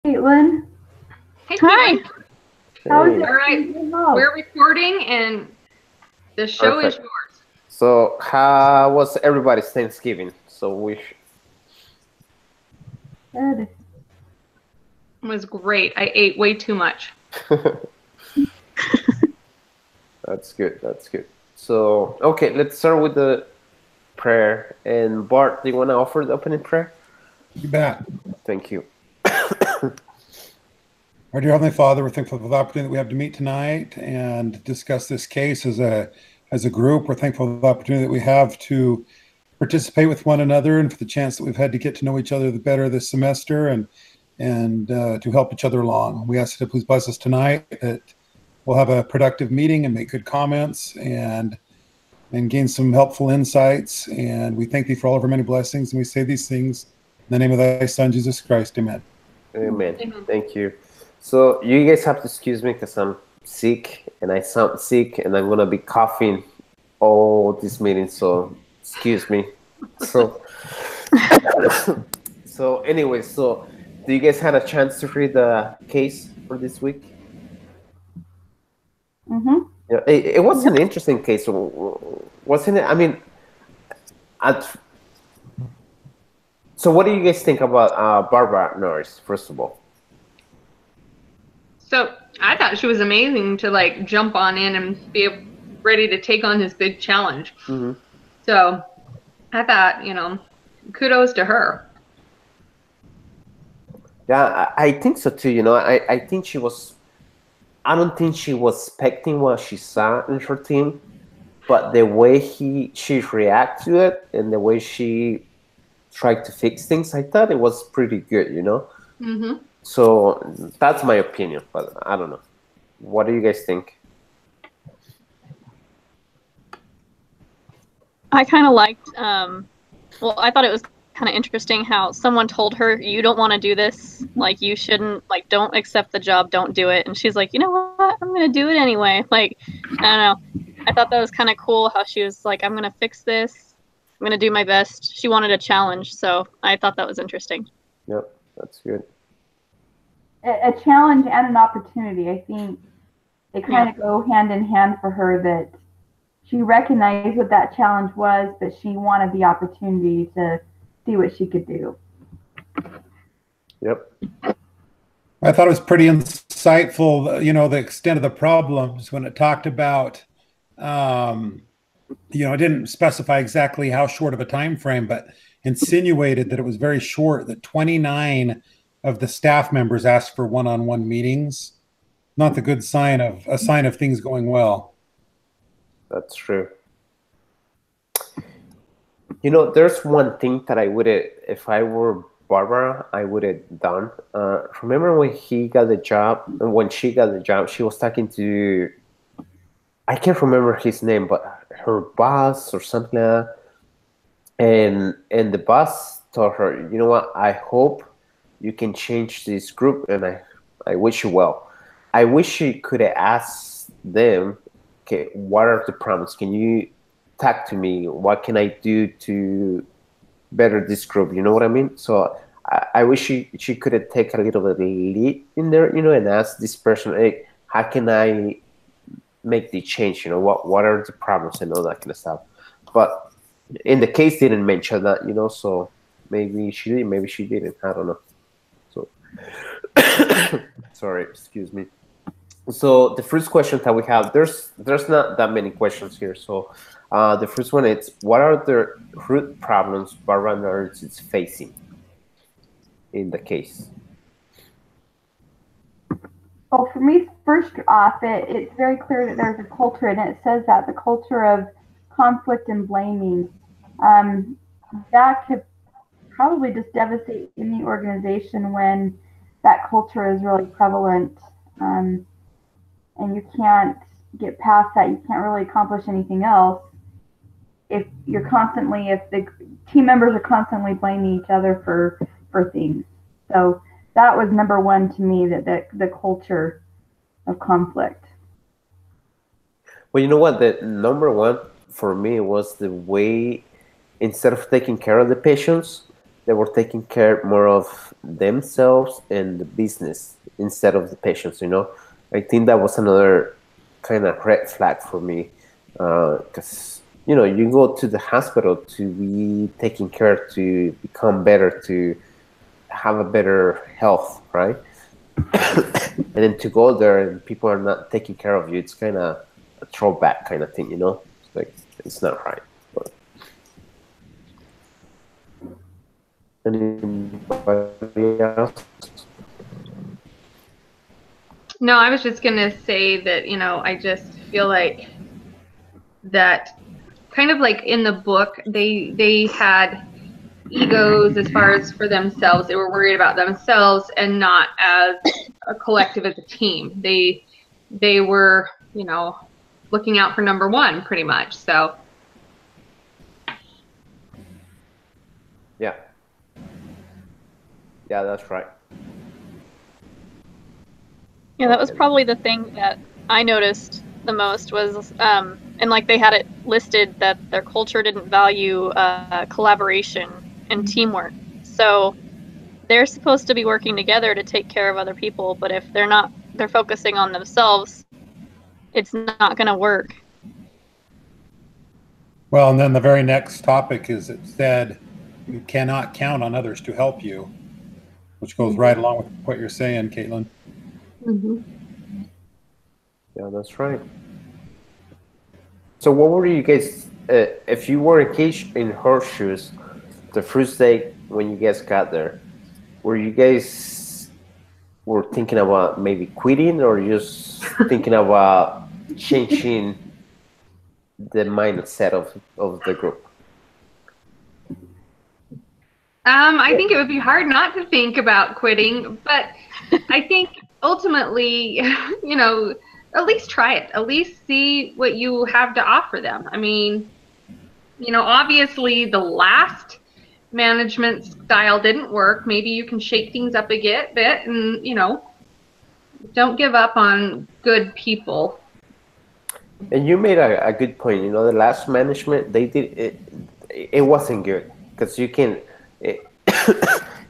Caitlin. Hey, Hi. How is it? All right, we're recording and the show is yours. So, how was everybody's Thanksgiving? Good. It was great. I ate way too much. That's good. That's good. So, okay, let's start with the prayer. And Bart, do you want to offer the opening prayer? You bet. Thank you. Our dear Heavenly Father, we're thankful for the opportunity that we have to meet tonight and discuss this case as a group. We're thankful for the opportunity that we have to participate with one another and for the chance that we've had to get to know each other better this semester and to help each other along. We ask that you please bless us tonight, that we'll have a productive meeting and make good comments and gain some helpful insights. And we thank thee for all of our many blessings. And we say these things in the name of thy Son, Jesus Christ. Amen. Amen. Thank you. So you guys have to excuse me because I'm sick and I sound sick and I'm going to be coughing all this meeting. So excuse me. So, anyway, so do you guys had a chance to read the case for this week? Mm-hmm. Yeah, it was an interesting case, wasn't it? I mean, so what do you guys think about Barbara Norris, first of all? So I thought she was amazing to like jump on in and be ready to take on this big challenge. Mm-hmm. So I thought, kudos to her. Yeah, I think so too. I think she was. I don't think she was expecting what she saw in her team, but the way she reacted to it and the way she tried to fix things, I thought it was pretty good. Mm-hmm. So that's my opinion, but I don't know. What do you guys think? I kind of liked, I thought it was kind of interesting how someone told her, you don't want to do this, like, you shouldn't, like, don't accept the job, don't do it. And she's like, you know what, I'm going to do it anyway. Like, I don't know. I thought that was kind of cool how she was like, I'm going to fix this. I'm going to do my best. She wanted a challenge, so I thought that was interesting. Yep, that's good. A challenge and an opportunity. I think they kind of go hand in hand for her, that she recognized what that challenge was, but she wanted the opportunity to see what she could do. Yep. I thought it was pretty insightful, the extent of the problems when it talked about, it didn't specify exactly how short of a time frame, but insinuated that it was very short, that 29 of the staff members asked for one-on-one meetings. Not the good sign of a sign of things going well. That's true. There's one thing that I would have, if I were Barbara, I would have done. Remember when he got the job, and when she got the job, she was talking to, I can't remember his name, but her boss or something like that. And the boss told her, you know what, I hope you can change this group, and I wish you well. I wish she could have asked them, okay, what are the problems? Can you talk to me? What can I do to better this group? You know what I mean? So I wish she could have taken a little bit of lead in there, and ask this person, hey, how can I make the change? What are the problems and all that kind of stuff. But in the case, didn't mention that, so maybe she did, maybe she didn't. I don't know. So sorry, excuse me. So the first question that we have, there's not that many questions here. So the first one is, what are the root problems Barbara Norris is facing in the case? Well, for me, first off, it's very clear that there's a culture, and it says that the culture of conflict and blaming, that could probably just devastate any organization when that culture is really prevalent. And you can't get past that. You can't really accomplish anything else if the team members are constantly blaming each other for things. So that was number one to me, that the culture of conflict. Well, you know what? The number one for me was the way, instead of taking care of the patients, they were taking care more of themselves and the business instead of the patients. I think that was another kind of red flag for me, because you go to the hospital to be taken care, to become better, to have a better health, right? And then to go there and people are not taking care of you, it's kind of a throwback kind of thing. It's like, it's not right. But anybody else? No, I was just gonna say that, I just feel like that kind of like in the book, they had egos as far as for themselves. They were worried about themselves and not as a collective, as a team. They were, looking out for number one pretty much. So Yeah, that's right. Yeah, that was probably the thing that I noticed the most was, and like they had it listed that their culture didn't value collaboration and teamwork. So they're supposed to be working together to take care of other people, but if they're focusing on themselves, it's not going to work. Well, and then the very next topic is it said you cannot count on others to help you, which goes right along with what you're saying, Caitlin. mm-hmm. Yeah, that's right. So what were you guys, if you were in her shoes, the first day when you guys got there, were you guys thinking about maybe quitting, or just thinking about changing the mindset of the group? I think it would be hard not to think about quitting, but I think ultimately, at least try it. At least see what you have to offer them. I mean, obviously the last management style didn't work. Maybe you can shake things up a bit and, don't give up on good people. And you made a good point. The last management, they did it wasn't good, because you can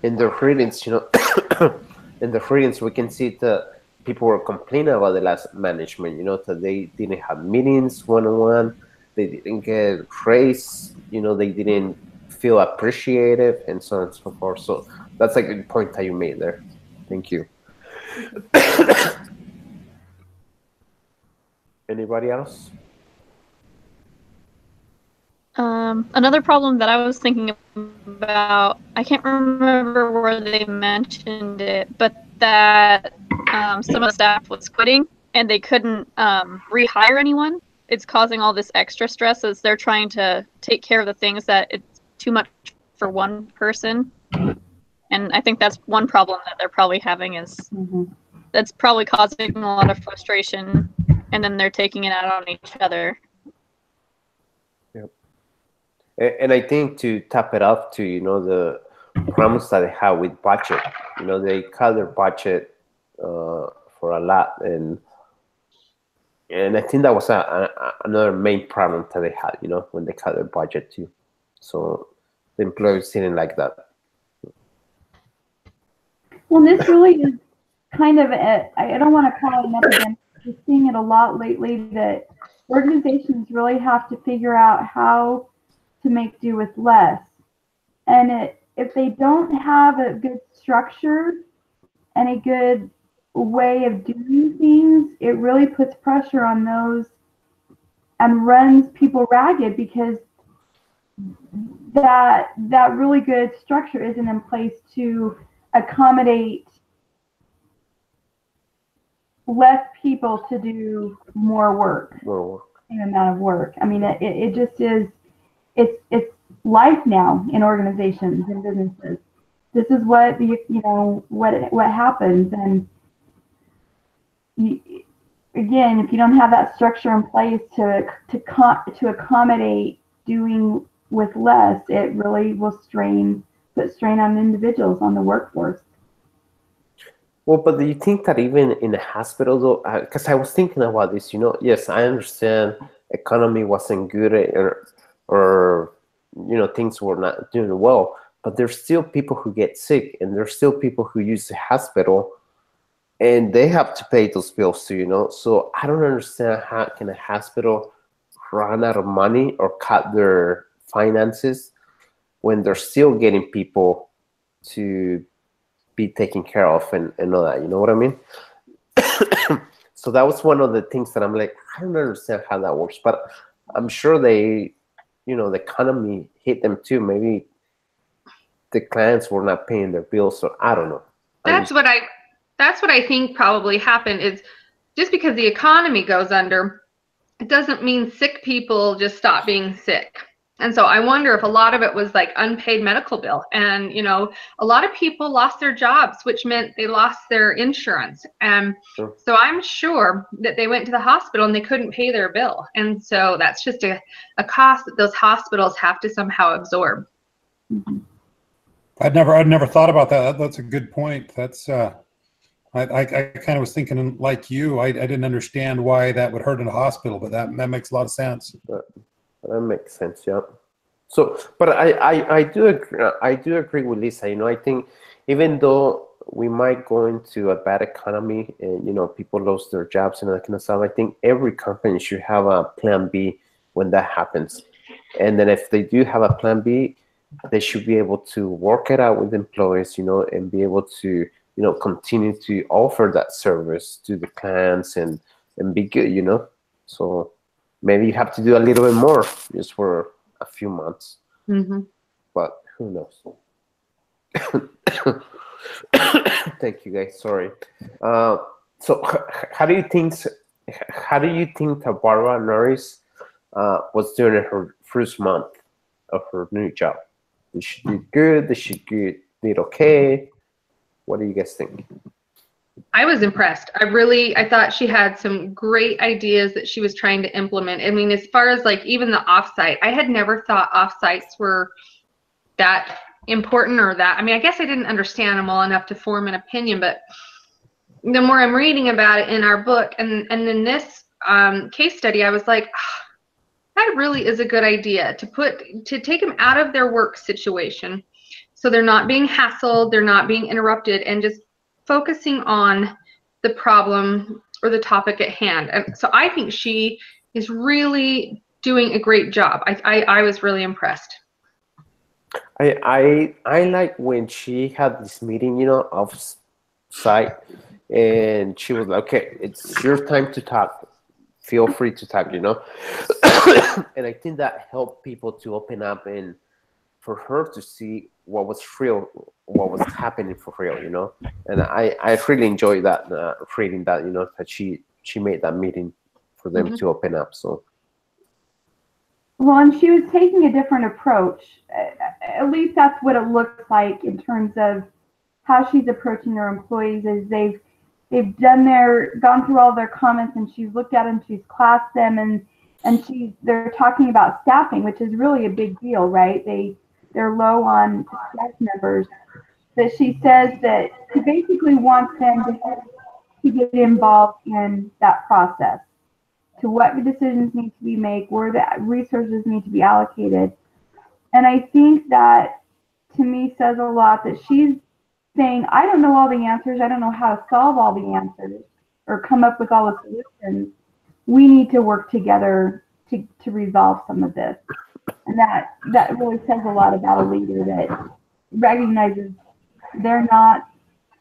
in the readings, in the readings we can see that people were complaining about the last management, that they didn't have meetings one-on-one, they didn't get raised, they didn't feel appreciated, and so on and so forth. So that's a good point that you made there. Thank you. Anybody else? Another problem that I was thinking about, I can't remember where they mentioned it, but that some of the staff was quitting and they couldn't rehire anyone. It's causing all this extra stress as they're trying to take care of the things that it's too much for one person. And I think that's one problem that they're probably having is that's probably causing a lot of frustration, and then they're taking it out on each other. Yep. And I think to top it up to, the problems that they have with budget, they cut their budget for a lot, and I think that was another main problem that they had, when they cut their budget too. So the employees didn't like that. Well, this really is kind of, I don't want to call it an epidemic. We're seeing it a lot lately that organizations really have to figure out how to make do with less. And if they don't have a good structure and a good way of doing things, it really puts pressure on those and runs people ragged, because that really good structure isn't in place to accommodate less people to do more work. Same amount of work. I mean, it just is. It's life now in organizations and businesses. This is what what happens, and again, if you don't have that structure in place to accommodate doing with less, it really will put strain on individuals, on the workforce. Well, but do you think that even in the hospital, though, because I was thinking about this, yes, I understand economy wasn't good, or things were not doing well, but there's still people who get sick, and there's still people who use the hospital, and they have to pay those bills too, you know? So I don't understand how can a hospital run out of money or cut their finances when they're still getting people to be taken care of and all that, you know what I mean? So that was one of the things that I'm like, I don't understand how that works, but I'm sure they, you know, the economy hit them too. Maybe the clients were not paying their bills, so I don't know. That's what I think probably happened, is just because the economy goes under, it doesn't mean sick people just stop being sick. And so I wonder if a lot of it was like unpaid medical bill. And, you know, a lot of people lost their jobs, which meant they lost their insurance. And Sure. so I'm sure that they went to the hospital and they couldn't pay their bill. And so that's just a cost that those hospitals have to somehow absorb. I'd never thought about that. That's a good point. That's I kind of was thinking like you. I didn't understand why that would hurt in a hospital, but that makes a lot of sense. That makes sense, yeah. So, but I do agree with Lisa. You know, I think even though we might go into a bad economy and, you know, people lose their jobs and that kind of stuff, I think every company should have a plan B when that happens. And then if they do have a plan B, they should be able to work it out with employees, you know, and be able to, you know, continue to offer that service to the clients and be good, you know. So maybe you have to do a little bit more just for a few months. Mm-hmm. But who knows? Thank you, guys. Sorry. So how do you think that Barbara Norris was doing in her first month of her new job? Did she do good? Did she did okay? What do you guys think? I was impressed. I thought she had some great ideas that she was trying to implement. I mean, as far as like even the offsite, I had never thought offsites were that important, or that, I mean, I guess I didn't understand them well enough to form an opinion, but the more I'm reading about it in our book and in this case study, I was like, that really is a good idea to take them out of their work situation. So they're not being hassled, they're not being interrupted, and just focusing on the problem or the topic at hand. And so I think she is really doing a great job. I was really impressed. I like when she had this meeting, you know, off site, and she was like, okay, it's your time to talk. Feel free to talk, you know. And I think that helped people to open up and for her to see what was real, what was happening for real, you know. And I really enjoyed that, reading that, you know, that she made that meeting for them to open up. So. Well, and she was taking a different approach. At least that's what it looks like in terms of how she's approaching her employees. Is they've gone through all their comments, and she's looked at them, she's classed them, and they're talking about staffing, which is really a big deal, right? They're low on staff members. But she says that she basically wants them to get involved in that process, to what the decisions need to be made, where the resources need to be allocated. And I think that, to me, says a lot, that she's saying, I don't know all the answers, I don't know how to solve all the answers or come up with all the solutions. We need to work together to resolve some of this. And that really says a lot about a leader that recognizes they're not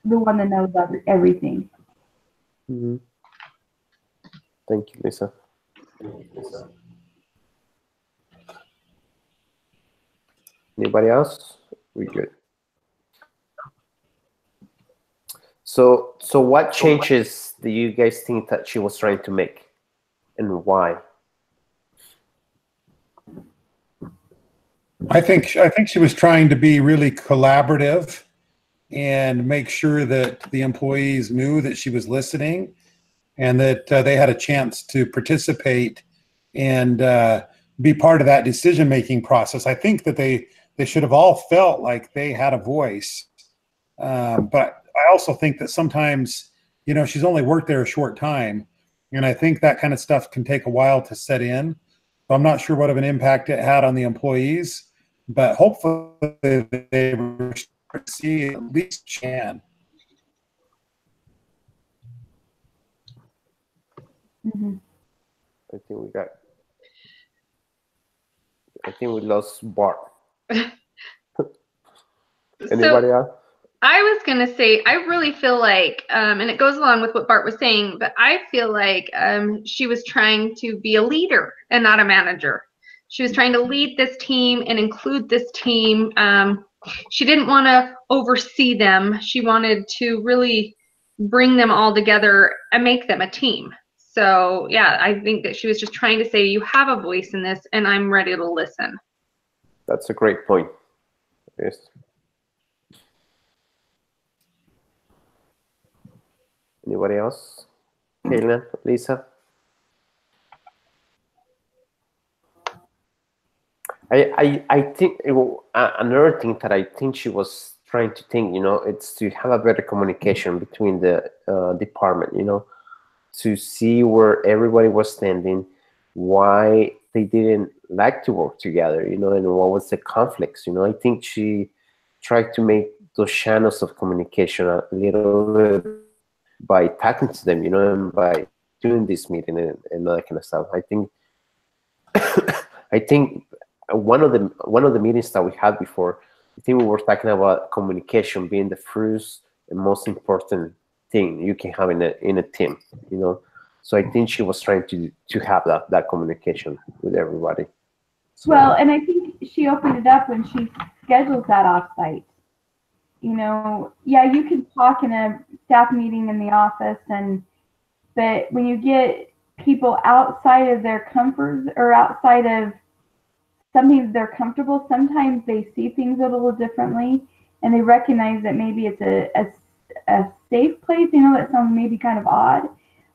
the one that knows everything. Mm-hmm. Thank you, Lisa. Anybody else? We good. So what changes do you guys think that she was trying to make, and why? I think she was trying to be really collaborative and make sure that the employees knew that she was listening and that they had a chance to participate and be part of that decision-making process. I think that they should have all felt like they had a voice. But I also think that sometimes, you know, she's only worked there a short time, and I think that kind of stuff can take a while to set in. So I'm not sure what of an impact it had on the employees, but hopefully they see at least Chan. Mm-hmm. I think we lost Bart. Anybody So else? I was going to say, I really feel like, and it goes along with what Bart was saying, but I feel like she was trying to be a leader and not a manager. She was trying to lead this team and include this team. She didn't want to oversee them. She wanted to really bring them all together and make them a team. So, yeah, I think that she was just trying to say, you have a voice in this, and I'm ready to listen. That's a great point. Yes. Anybody else? Caitlin, Lisa? I think another thing that I think she was trying to think, it's to have a better communication between the department, to see where everybody was standing, why they didn't like to work together, and what was the conflicts. I think she tried to make those channels of communication a little bit by talking to them, and by doing this meeting and all that kind of stuff. I think one of the meetings that we had before, I think we were talking about communication being the first and most important thing you can have in a team, So I think she was trying to have that communication with everybody. So, well, and I think she opened it up when she schedules that offsite. Yeah, you can talk in a staff meeting in the office, but when you get people outside of their comfort or outside of something that they're comfortable, sometimes they see things a little differently, and they recognize that maybe it's a safe place. That sounds maybe kind of odd,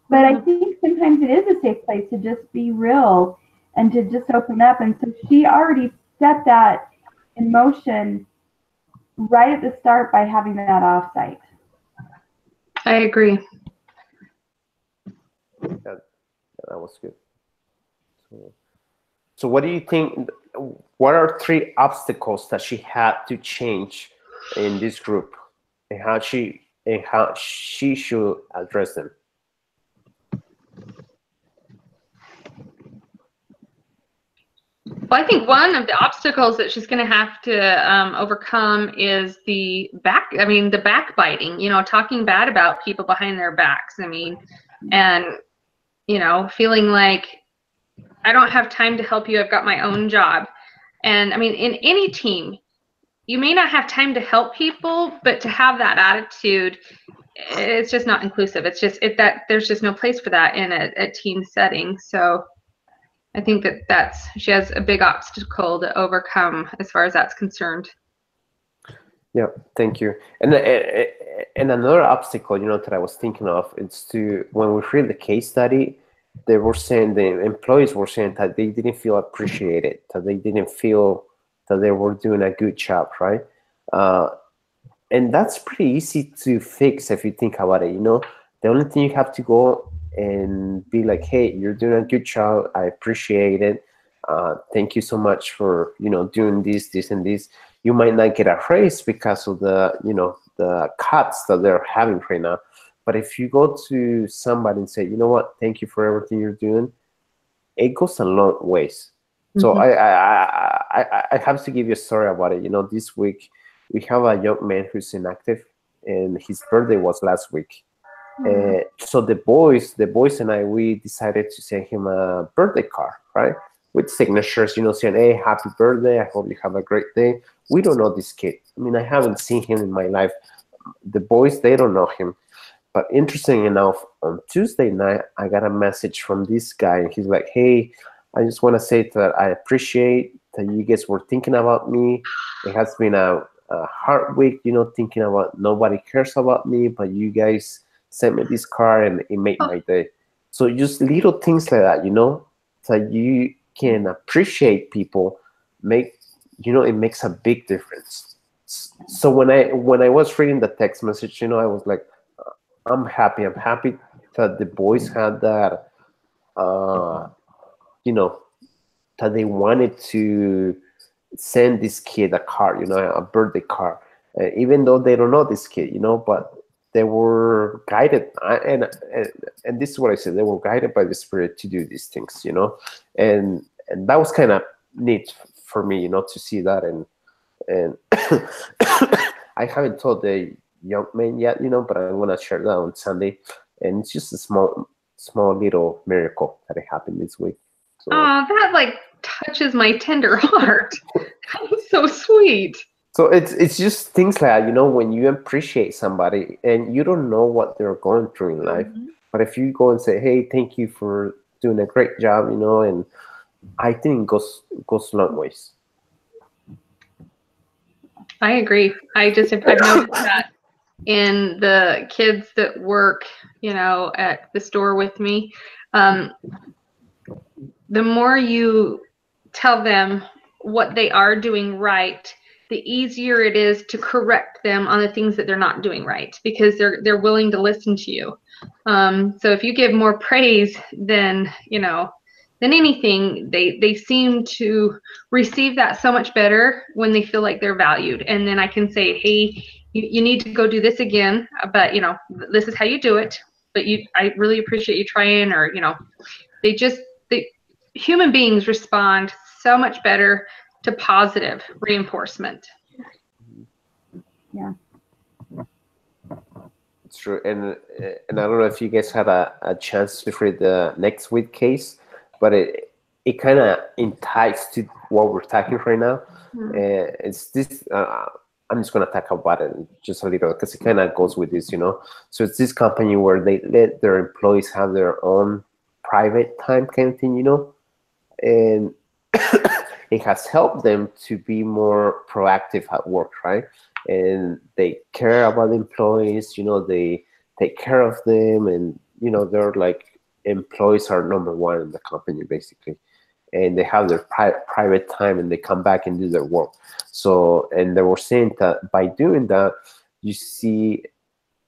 but I think sometimes it is a safe place to just be real and to just open up. And so she already set that in motion right at the start by having that offsite. I agree. that was good. So what do you think? What are 3 obstacles that she had to change in this group, and how she should address them? Well, I think one of the obstacles that she's going to have to overcome is the backbiting, talking bad about people behind their backs. And, feeling like I don't have time to help you. I've got my own job. And in any team, you may not have time to help people, but to have that attitude, it's just not inclusive. It's just that there's just no place for that in a team setting. So I think she has a big obstacle to overcome as far as that's concerned. Yeah, thank you. And another obstacle, that I was thinking of, it's when we read the case study, they were saying, the employees were saying that they didn't feel appreciated, that they didn't feel that they were doing a good job, right? And that's pretty easy to fix if you think about it. The only thing you have to go and be like, hey, you're doing a good job. I appreciate it. Thank you so much for, doing this, and this. You might not get a raise because of the cuts that they're having right now. But if you go to somebody and say, you know what, thank you for everything you're doing, it goes a long ways. So I have to give you a story about it. This week we have a young man who's inactive, and his birthday was last week. So the boys and I, we decided to send him a birthday card, right? With signatures, saying, hey, happy birthday. I hope you have a great day. We don't know this kid. I haven't seen him in my life. The boys, they don't know him. But interesting enough, on Tuesday night, I got a message from this guy, and he's like, hey, I just want to say that I appreciate that you guys were thinking about me. It has been a hard week, thinking about nobody cares about me, but you guys sent me this card and it made my day. So just little things like that, that you can appreciate people, it makes a big difference. So when I was reading the text message, I was like, I'm happy that the boys had that, that they wanted to send this kid a card, a birthday card, even though they don't know this kid, but they were guided, and this is what I said, they were guided by the Spirit to do these things, and that was kind of neat for me, to see that, and I haven't told the young man yet, but I'm gonna share that on Sunday, and it's just a small little miracle that happened this week. So, oh, that like touches my tender heart. That's so sweet. So it's just things like that, when you appreciate somebody and you don't know what they're going through in life, but if you go and say, hey, thank you for doing a great job, and I think it goes a long ways. I agree. I've noticed that in the kids that work, at the store with me, the more you tell them what they are doing right, the easier it is to correct them on the things that they're not doing right, because they're willing to listen to you. So if you give more praise than anything, they seem to receive that so much better when they feel like they're valued. And then I can say, hey, you need to go do this again, but this is how you do it. But I really appreciate you trying, or human beings respond so much better to positive reinforcement. Yeah, it's true. And I don't know if you guys had a chance to read the next week case, but it kind of ties to what we're talking right now. It's this. I'm just gonna talk about it just a little because it kind of goes with this, So it's this company where they let their employees have their own private time kind of thing, and it has helped them to be more proactive at work, right? And they care about the employees, they take care of them, and they're like, employees are number one in the company basically, and they have their private time, and they come back and do their work. So, and they were saying that by doing that, you see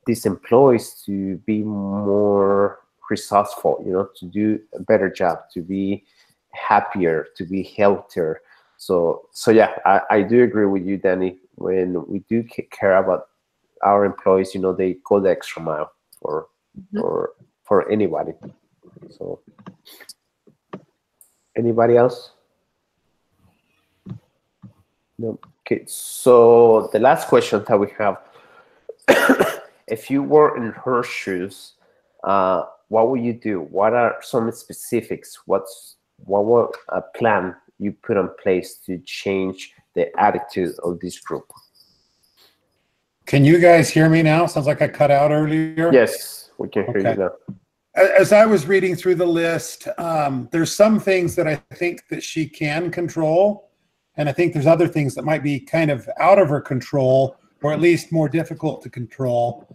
these employees to be more resourceful, to do a better job, to be happier, to be healthier. So yeah, I do agree with you, Danny. When we do care about our employees, they go the extra mile for anybody. So, anybody else? No. Okay. So the last question that we have: if you were in her shoes, what would you do? What are some specifics? What would a plan you put in place to change the attitude of this group? Can you guys hear me now? Sounds like I cut out earlier. Yes, we can hear you now. As I was reading through the list, there's some things that I think that she can control, and I think there's other things that might be kind of out of her control, or at least more difficult to control.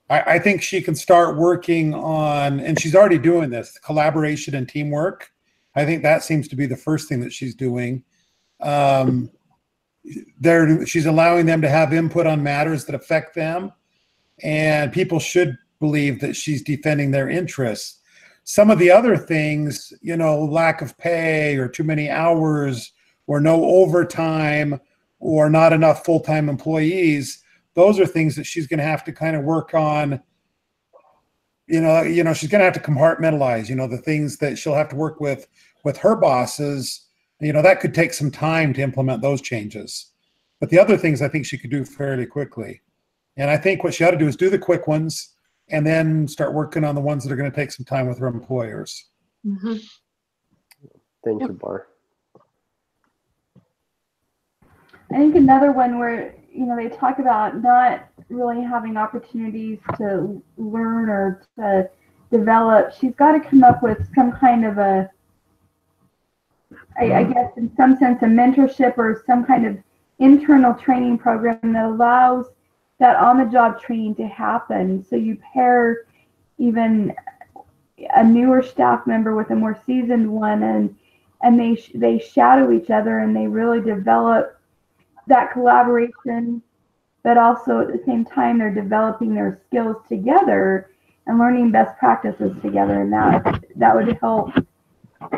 I think she can start working on, and she's already doing this, collaboration and teamwork. I think that seems to be the first thing that she's doing. She's allowing them to have input on matters that affect them, and people should believe that she's defending their interests. Some of the other things, lack of pay, or too many hours, or no overtime, or not enough full-time employees, those are things that she's going to have to kind of work on. She's going to have to compartmentalize, the things that she'll have to work with her bosses. That could take some time to implement those changes. But the other things I think she could do fairly quickly. And I think what she ought to do is do the quick ones and then start working on the ones that are going to take some time with her employers. Mm-hmm. Thank you, Bar. I think another one where, they talk about not really having opportunities to learn or to develop. She's got to come up with some kind of I guess in some sense, a mentorship or some kind of internal training program that allows that on-the-job training to happen. So you pair even a newer staff member with a more seasoned one, and they shadow each other, and they really develop that collaboration, but also at the same time they're developing their skills together and learning best practices together, and that would help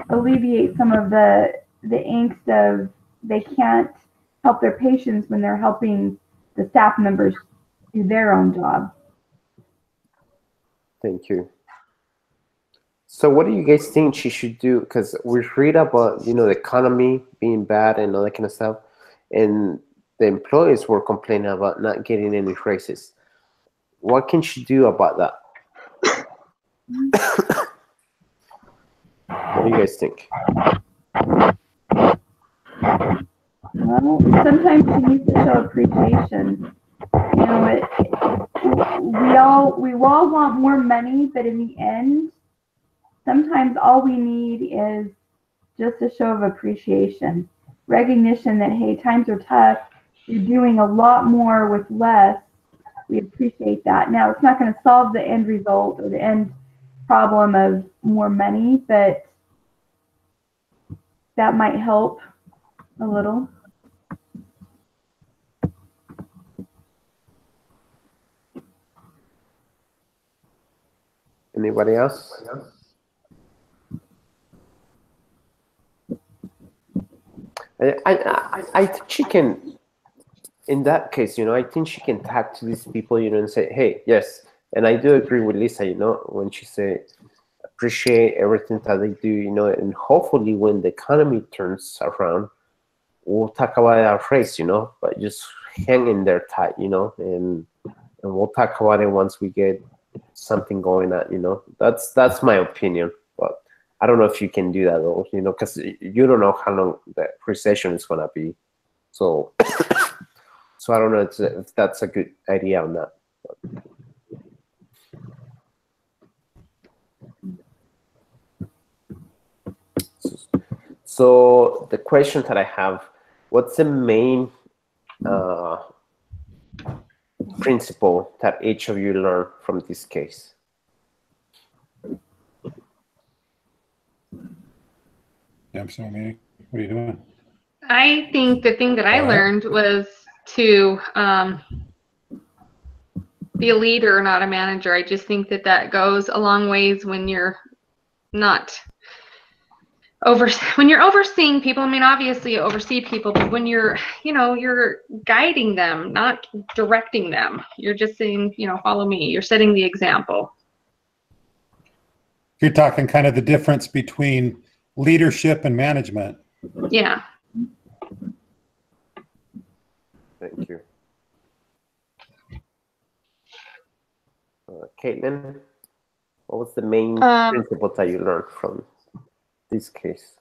alleviate some of the angst of they can't help their patients when they're helping the staff members do their own job. Thank you. So what do you guys think she should do? Because we read about, you know, the economy being bad and all that kind of stuff, and the employees were complaining about not getting any raises. What can she do about that? What do you guys think? Well, sometimes she needs to show appreciation. You know, we all want more money, but in the end, sometimes all we need is just a show of appreciation, recognition that, hey, times are tough. You're doing a lot more with less. We appreciate that. Now, it's not going to solve the end result or the end problem of more money, but that might help a little. Anybody else? I think she can, in that case, you know, I think she can talk to these people, you know, and say, hey, yes. And I do agree with Lisa, you know, when she say, appreciate everything that they do, you know, and hopefully when the economy turns around, we'll talk about our race, you know, but just hang in there tight, you know, and we'll talk about it once we get something going on, you know. That's my opinion, but I don't know if you can do that though, you know, because you don't know how long the recession is gonna be, so so I don't know if that's a good idea or not. So the question that I have, what's the main principle that each of you learned from this case? Yeah, I'm sorry, Manny. What are you doing? I think the thing that I learned was to be a leader, not a manager. I just think that that goes a long ways when you're not when you're overseeing people. I mean, obviously you oversee people, but when you're, you know, you're guiding them, not directing them. You're just saying, you know, follow me. You're setting the example. You're talking kind of the difference between leadership and management. Yeah. Thank you. Caitlin, what was the main principle that you learned from this case?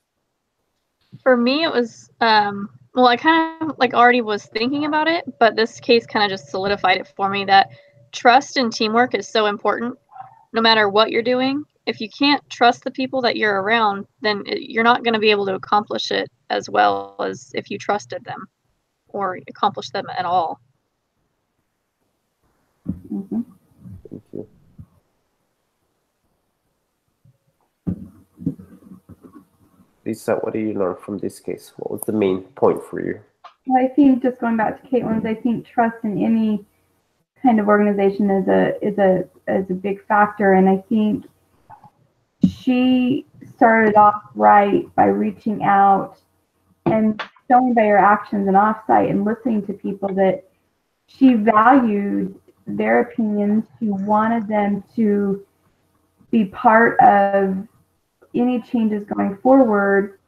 For me, it was, well, I kind of like already was thinking about it, but this case kind of just solidified it for me that trust and teamwork is so important no matter what you're doing. If you can't trust the people that you're around, then you're not going to be able to accomplish it as well as if you trusted them or accomplish them at all. Mm-hmm. Thank you. Lisa, what do you learn from this case? What was the main point for you? Well, I think just going back to Caitlin's, I think trust in any kind of organization is a big factor, and I think she started off right by reaching out and showing by her actions and offsite and listening to people that she valued their opinions. She wanted them to be part of any changes going forward,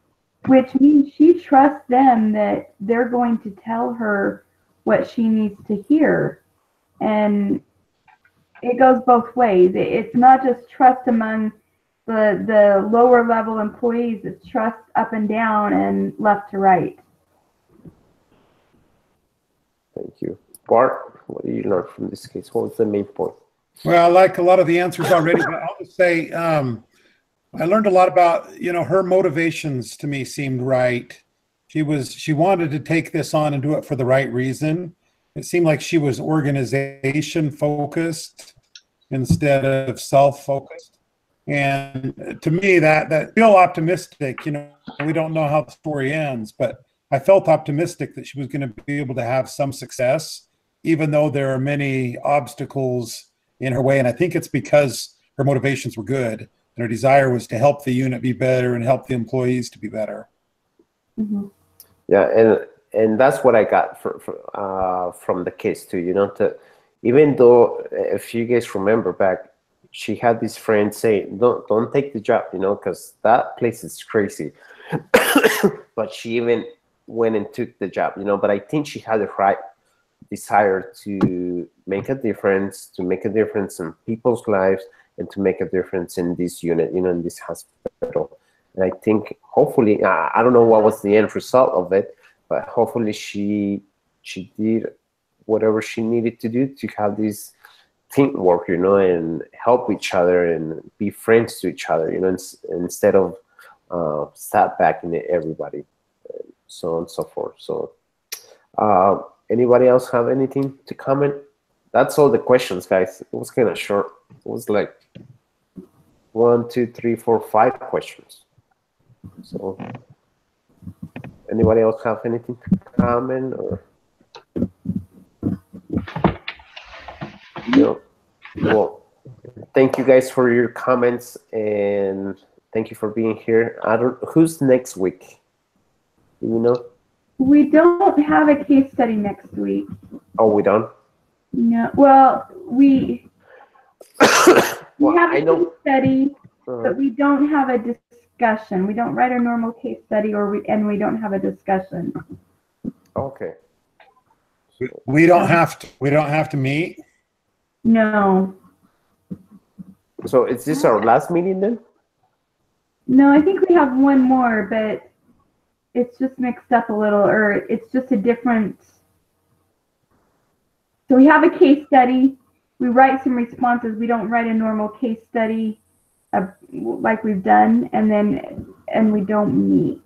which means she trusts them that they're going to tell her what she needs to hear. And it goes both ways. It's not just trust among the lower level employees, it's trust up and down and left to right. Thank you. Bart, what do you learn from this case? What was the main point? Well, I like a lot of the answers already, but I'll just say I learned a lot about, you know, her motivations to me seemed right. She wanted to take this on and do it for the right reason. It seemed like she was organization focused instead of self-focused. And to me, that feel optimistic. You know, we don't know how the story ends, but I felt optimistic that she was going to be able to have some success, even though there are many obstacles in her way. And I think it's because her motivations were good and her desire was to help the unit be better and help the employees to be better. Mm-hmm. Yeah, and that's what I got from the case too. You know, even though if you guys remember back, she had this friend say, "Don't take the job," you know, because that place is crazy. But she even went and took the job, you know. But I think she had the right desire to make a difference, in people's lives, and to make a difference in this unit, you know, in this hospital. And I think hopefully, I don't know what was the end result of it, but hopefully she did whatever she needed to do to have this teamwork, you know, and help each other and be friends to each other, you know, instead of sat back in everybody, so on and so forth. So anybody else have anything to comment? That's all the questions, guys. It was kind of short. It was like 1, 2, 3, 4, 5 questions. So anybody else have anything to comment or? No. Well, thank you guys for your comments and thank you for being here. Who's next week? Do you know? We don't have a case study next week. Oh, we don't? No. Well, we well, have a case study, but we don't have a discussion. We don't write a normal case study, and we don't have a discussion. Okay. We don't have to. We don't have to meet. No. So is this our last meeting then? No, I think we have one more, but it's just mixed up a little, or it's just a different. So we have a case study. We write some responses. We don't write a normal case study like we've done, and we don't meet.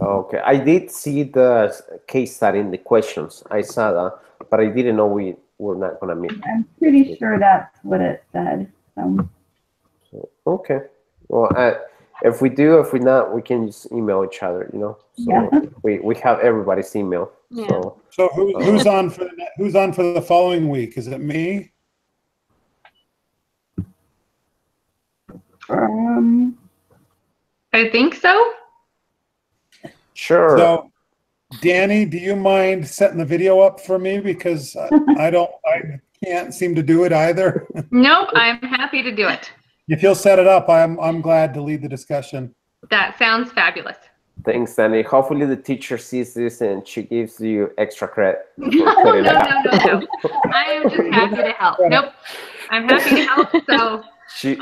Okay, I did see the case study in the questions. I saw that, but I didn't know we were not going to meet. I'm pretty sure that's what it said. So, okay. Well, if we do, if we not, we can just email each other, you know. So yeah. we have everybody's email. Yeah. So who's on for the following week? Is it me? I think so. Sure. So, Danny, do you mind setting the video up for me, because I can't seem to do it either. Nope, I'm happy to do it. If you'll set it up, I'm glad to lead the discussion. That sounds fabulous. Thanks, Danny. Hopefully the teacher sees this and she gives you extra credit. No. I am just happy to help. Nope, I'm happy to help. So she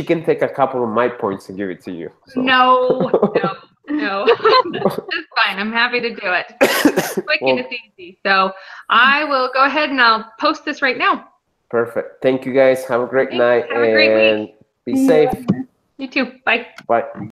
can take a couple of my points and give it to you. So. No. It's fine. I'm happy to do it. It's quick and it's easy. So I will go ahead and I'll post this right now. Perfect. Thank you guys. Have a great night. Have a great week. Be safe. You too. Bye. Bye.